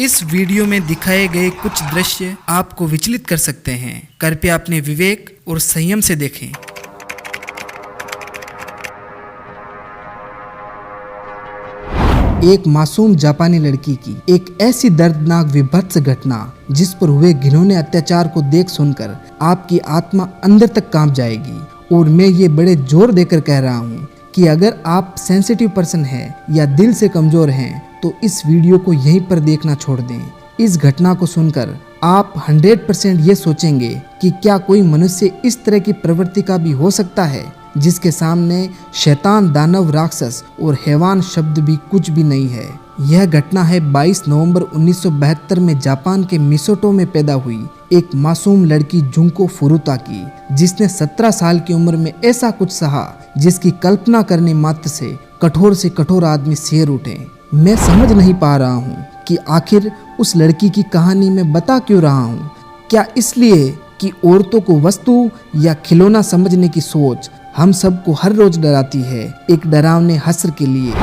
इस वीडियो में दिखाए गए कुछ दृश्य आपको विचलित कर सकते हैं। कृपया अपने विवेक और संयम से देखें। एक मासूम जापानी लड़की की एक ऐसी दर्दनाक विभत्स घटना जिस पर हुए घिनौने अत्याचार को देख सुनकर आपकी आत्मा अंदर तक कांप जाएगी। और मैं ये बड़े जोर देकर कह रहा हूँ कि अगर आप सेंसिटिव पर्सन हैं या दिल से कमजोर हैं तो इस वीडियो को यहीं पर देखना छोड़ दें। इस घटना को सुनकर आप 100% ये सोचेंगे कि क्या कोई मनुष्य इस तरह की प्रवृत्ति का भी हो सकता है, जिसके सामने शैतान, दानव, राक्षस और हैवान शब्द भी कुछ भी नहीं है। यह घटना है 22 नवंबर 1972 में जापान के मिसोटो में पैदा हुई एक मासूम लड़की जुंको फुरुता की, जिसने 17 साल की उम्र में ऐसा कुछ सहा जिसकी कल्पना करने मात्र से कठोर आदमी सिर उठे। मैं समझ नहीं पा रहा हूँ कि आखिर उस लड़की की कहानी मैं बता क्यों रहा हूँ। क्या इसलिए कि औरतों को वस्तु या खिलौना समझने की सोच हम सबको हर रोज डराती है एक डरावने हस्र के लिए,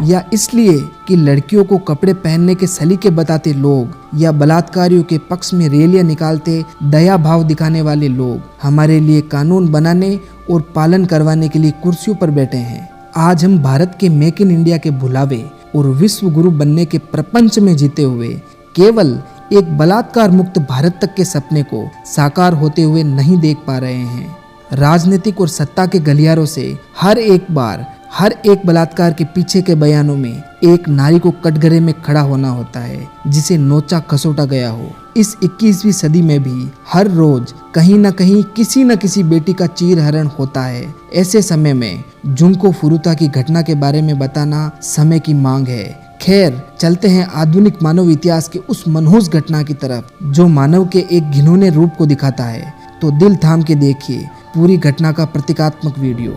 या इसलिए कि लड़कियों को कपड़े पहनने के सलीके बताते लोग या बलात्कारियों के पक्ष में रैलियां निकालते दया भाव दिखाने वाले लोग हमारे लिए कानून बनाने और पालन करवाने के लिए कुर्सियों पर बैठे हैं। आज हम भारत के मेक इन इंडिया के भुलावे और विश्व गुरु बनने के प्रपंच में जीते हुए केवल एक बलात्कार मुक्त भारत तक के सपने को साकार होते हुए नहीं देख पा रहे हैं। राजनीतिक और सत्ता के गलियारों से हर एक बलात्कार के पीछे के बयानों में एक नारी को कटघरे में खड़ा होना होता है जिसे नोचा खसोटा गया हो। इस 21वीं सदी में भी हर रोज कहीं न कहीं किसी न किसी बेटी का चीरहरण होता है। ऐसे समय में जुंको फुरुता की घटना के बारे में बताना समय की मांग है। खैर, चलते हैं आधुनिक मानव इतिहास के उस मनहूस घटना की तरफ जो मानव के एक घिनौने रूप को दिखाता है। तो दिल थाम के देखिए पूरी घटना का प्रतीकात्मक वीडियो।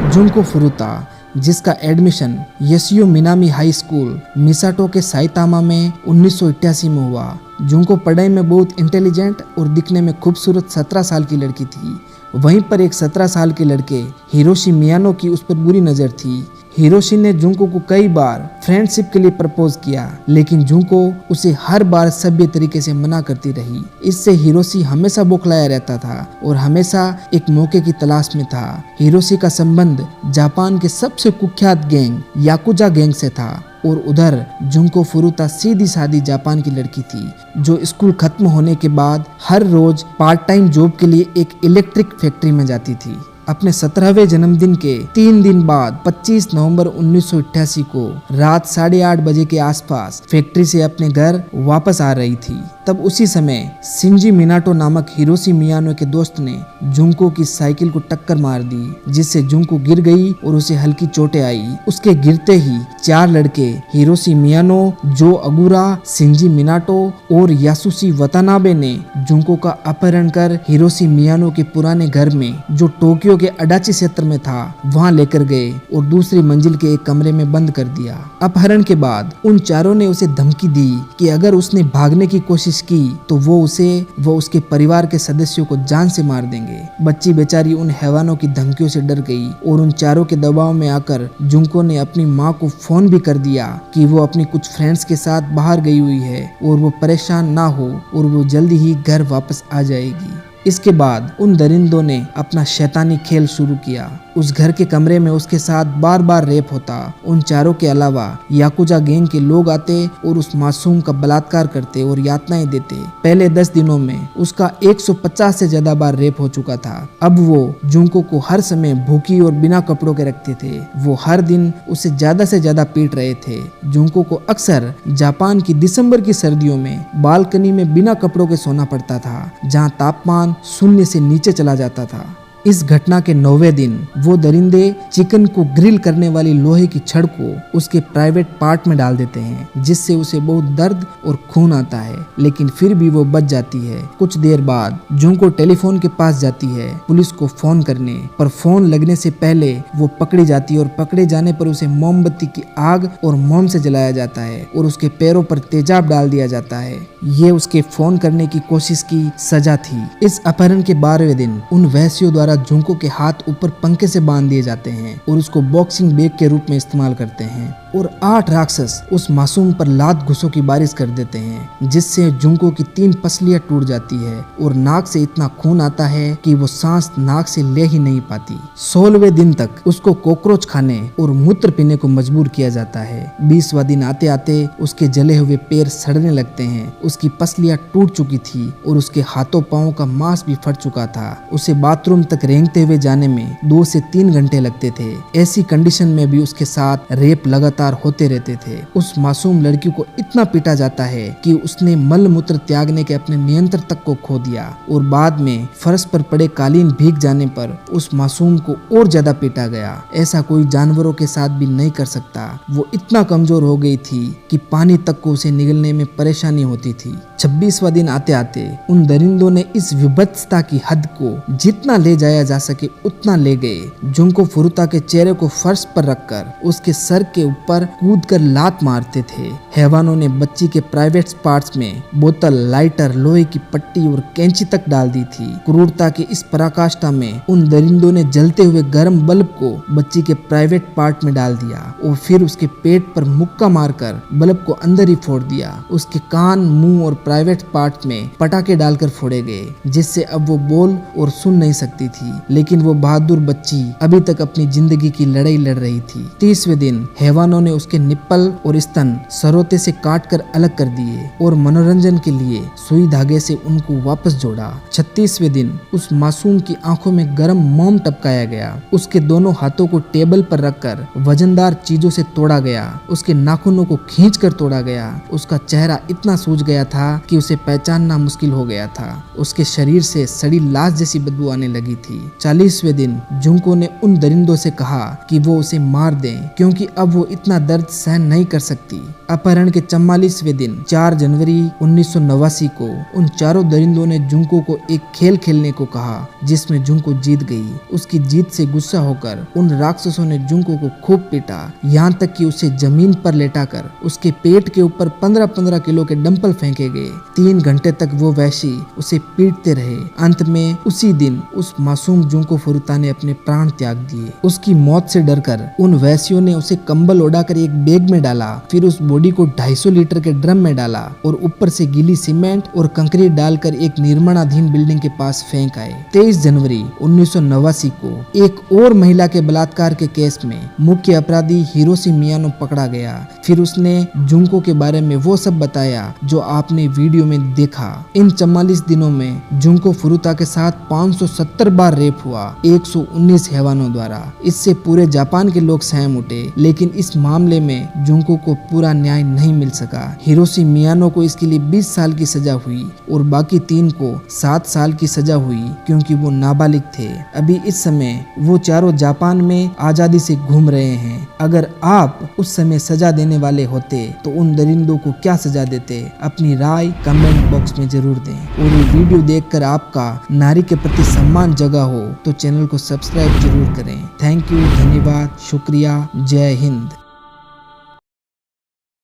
जुंको फुरुता, जिसका एडमिशन यशियो मिनामी हाई स्कूल मिसाटो के साइतामा में 1988 में हुआ। जुंको पढ़ाई में बहुत इंटेलिजेंट और दिखने में खूबसूरत 17 साल की लड़की थी। वहीं पर एक 17 साल के लड़के हिरोशी मियानो की उस पर बुरी नज़र थी। हिरोशी ने जुंको को कई बार फ्रेंडशिप के लिए प्रपोज किया, लेकिन जुंको उसे हर बार सभ्य तरीके से मना करती रही। इससे हिरोशी हमेशा बौखलाया रहता था और हमेशा एक मौके की तलाश में था। हिरोशी का संबंध जापान के सबसे कुख्यात गैंग याकुजा गैंग से था और उधर जुंको फुरुता सीधी सादी जापान की लड़की थी जो स्कूल खत्म होने के बाद हर रोज पार्ट टाइम जॉब के लिए एक इलेक्ट्रिक फैक्ट्री में जाती थी। अपने 17वें जन्मदिन के 3 दिन बाद 25 नवंबर 1988 को रात 8:30 बजे के आसपास फैक्ट्री से अपने घर वापस आ रही थी। तब उसी समय शिंजी मिनाटो नामक हिरोशी मियानो के दोस्त ने जुंको की साइकिल को टक्कर मार दी, जिससे जुंको गिर गई और उसे हल्की चोटें आई। उसके गिरते ही 4 लड़के हिरोशी मियानो, जो अगुरा, शिंजी मिनाटो और यासुशी वतानाबे ने जुंको का अपहरण कर हिरोशी मियानो के पुराने घर में, जो टोक्यो के अडाची क्षेत्र में था, वहां लेकर गए और दूसरी मंजिल के एक कमरे में बंद कर दिया। अपहरण के बाद उन चारों ने उसे धमकी दी कि अगर उसने भागने की कोशिश की तो वो उसके परिवार के सदस्यों को जान से मार देंगे। बच्ची बेचारी उन हैवानों की धमकियों से डर गई और उन चारों के दबाव में आकर जुंको ने अपनी माँ को फोन भी कर दिया कि वो अपनी कुछ फ्रेंड्स के साथ बाहर गई हुई है और वो परेशान ना हो और वो जल्दी ही घर वापस आ जाएगी। इसके बाद उन दरिंदों ने अपना शैतानी खेल शुरू किया। उस घर के कमरे में उसके साथ बार बार रेप होता। उन चारों के अलावा याकुजा गैंग के लोग आते और उस मासूम का बलात्कार करते और यातनाएं देते। पहले 10 दिनों में उसका 150 से ज्यादा बार रेप हो चुका था। अब वो जुंको को हर समय भूखी और बिना कपड़ों के रखते थे। वो हर दिन उसे ज्यादा से ज्यादा पीट रहे थे। जुंको को अक्सर जापान की दिसंबर की सर्दियों में बालकनी में बिना कपड़ों के सोना पड़ता था, जहाँ तापमान 0 से नीचे चला जाता था। इस घटना के 9वें दिन वो दरिंदे चिकन को ग्रिल करने वाली लोहे की छड़ को उसके प्राइवेट पार्ट में डाल देते हैं, जिससे उसे बहुत दर्द और खून आता है, लेकिन फिर भी वो बच जाती है। कुछ देर बाद जुंको टेलीफोन के पास जाती है पुलिस को फोन करने, पर फोन लगने से पहले वो पकड़ी जाती है और पकड़े जाने पर उसे मोमबत्ती की आग और मोम से जलाया जाता है और उसके पैरों पर तेजाब डाल दिया जाता है। ये उसके फोन करने की कोशिश की सजा थी। इस अपहरण के 12वें दिन उन वैश्यों द्वारा द्वारा जुंको के हाथ ऊपर पंखे से बांध दिए जाते हैं और उसको बॉक्सिंग बैग के रूप में इस्तेमाल करते हैं। और 8 राक्षस उस मासूम पर लात घुसों की बारिश कर देते हैं, जिससे जुंको की 3 पसलियां टूट जाती है और नाक से इतना खून आता है कि वो सांस नाक से ले ही नहीं पाती। 16वें दिन तक उसको कॉकरोच खाने और मूत्र पीने को मजबूर किया जाता है। 20वां दिन आते आते उसके जले हुए पैर सड़ने लगते हैं, उसकी पसलियां टूट चुकी थी और उसके हाथों पांवों का मांस भी फट चुका था। उसे बाथरूम तक रेंगते हुए जाने में 2 से 3 घंटे लगते थे। ऐसी कंडीशन में भी उसके साथ रेप लगातार होते रहते थे। उस मासूम लड़की को इतना पीटा जाता है कि उसने मल मूत्र त्यागने के अपने नियंत्रण तक को खो दिया और बाद में फर्श पर पड़े कालीन भीग जाने पर उस मासूम को और ज्यादा पीटा गया। ऐसा कोई जानवरों के साथ भी नहीं कर सकता। वो इतना कमजोर हो गई थी कि पानी तक को उसे निगलने में परेशानी होती थी। 26वां दिन आते आते उन दरिंदों ने इस विभत्सता की हद को जितना ले जाया जा सके उतना ले गए। जुंको फुरुता के चेहरे को फर्श पर रखकर उसके सर के ऊपर कूदकर लात मारते थे। हैवानों ने बच्ची के प्राइवेट पार्ट्स में बोतल, लाइटर, लोहे की पट्टी और कैंची तक डाल दी थी। क्रूरता की इस पराकाष्ठा में उन दरिंदों ने जलते हुए गर्म बल्ब को बच्ची के प्राइवेट पार्ट में डाल दिया और फिर उसके पेट पर मुक्का मारकर बल्ब को अंदर ही फोड़ दिया। उसके कान, मुंह और प्राइवेट पार्ट में पटाखे डालकर फोड़े गए, जिससे अब वो बोल और सुन नहीं सकती थी। लेकिन वो बहादुर बच्ची अभी तक अपनी जिंदगी की लड़ाई लड़ रही थी। 30वें दिन हैवानों ने उसके निप्पल और स्तन सरोते से काटकर अलग कर दिए और मनोरंजन के लिए सुई धागे से उनको वापस जोड़ा। 36वें दिन उस मासूम की आंखों में गर्म मोम टपकाया गया। उसके दोनों हाथों को टेबल पर रखकर वजनदार चीजों से तोड़ा गया। उसके नाखूनों को खींचकर तोड़ा गया। उसका चेहरा इतना सूज गया था कि उसे पहचानना मुश्किल हो गया था। उसके शरीर से सड़ी लाश जैसी बदबू आने लगी थी। 40वें दिन जुंको ने उन दरिंदों से कहा कि वो उसे मार दें, क्योंकि अब वो इतना दर्द सहन नहीं कर सकती। अपहरण के 44वें दिन 4 जनवरी 1989 को उन चारों दरिंदों ने जुंको को एक खेल खेलने को कहा, जिसमें जुंको जीत गई। उसकी जीत से गुस्सा होकर उन राक्षसों ने जुंको को खूब पीटा, यहाँ तक कि उसे जमीन पर लेटाकर उसके पेट के ऊपर 15-15 किलो के डंपल फेंके गए। 3 घंटे तक वो वैशी उसे पीटते रहे। अंत में उसी दिन उस मासूम जुंको फुरुता ने अपने प्राण त्याग दिए। उसकी मौत से डरकर उन वैश्यों ने उसे कंबल ओढ़ाकर एक बैग में डाला, फिर उस बॉडी को 250 लीटर के ड्रम में डाला और ऊपर से गीली सीमेंट और कंक्रीट डालकर एक निर्माणाधीन बिल्डिंग के पास फेंक आए। 23 जनवरी 1989 को एक और महिला के बलात्कार के केस में मुख्य अपराधी हिरोशी मियानो पकड़ा गया। फिर उसने जुंको के बारे में वो सब बताया जो आपने वीडियो में देखा। इन 44 दिनों में जुंको फुरुता के साथ 570 बार रेप हुआ, 119 हैवानों द्वारा। इससे पूरे जापान के लोग सहम उठे, लेकिन इस मामले में जुंको को पूरा न्याय नहीं मिल सका। हिरोशी मियानो को इसके लिए 20 साल की सजा हुई और बाकी 3 को 7 साल की सजा हुई, क्योंकि वो नाबालिग थे। अभी इस समय वो चारों जापान में आजादी से घूम रहे हैं। अगर आप उस समय सजा देने वाले होते तो उन दरिंदों को क्या सजा देते? अपनी राय कमेंट बॉक्स में जरूर दें। और ये वीडियो देखकर आपका नारी के प्रति सम्मान जगा हो तो चैनल को सब्सक्राइब जरूर करें। थैंक यू, धन्यवाद, शुक्रिया, जय हिंद।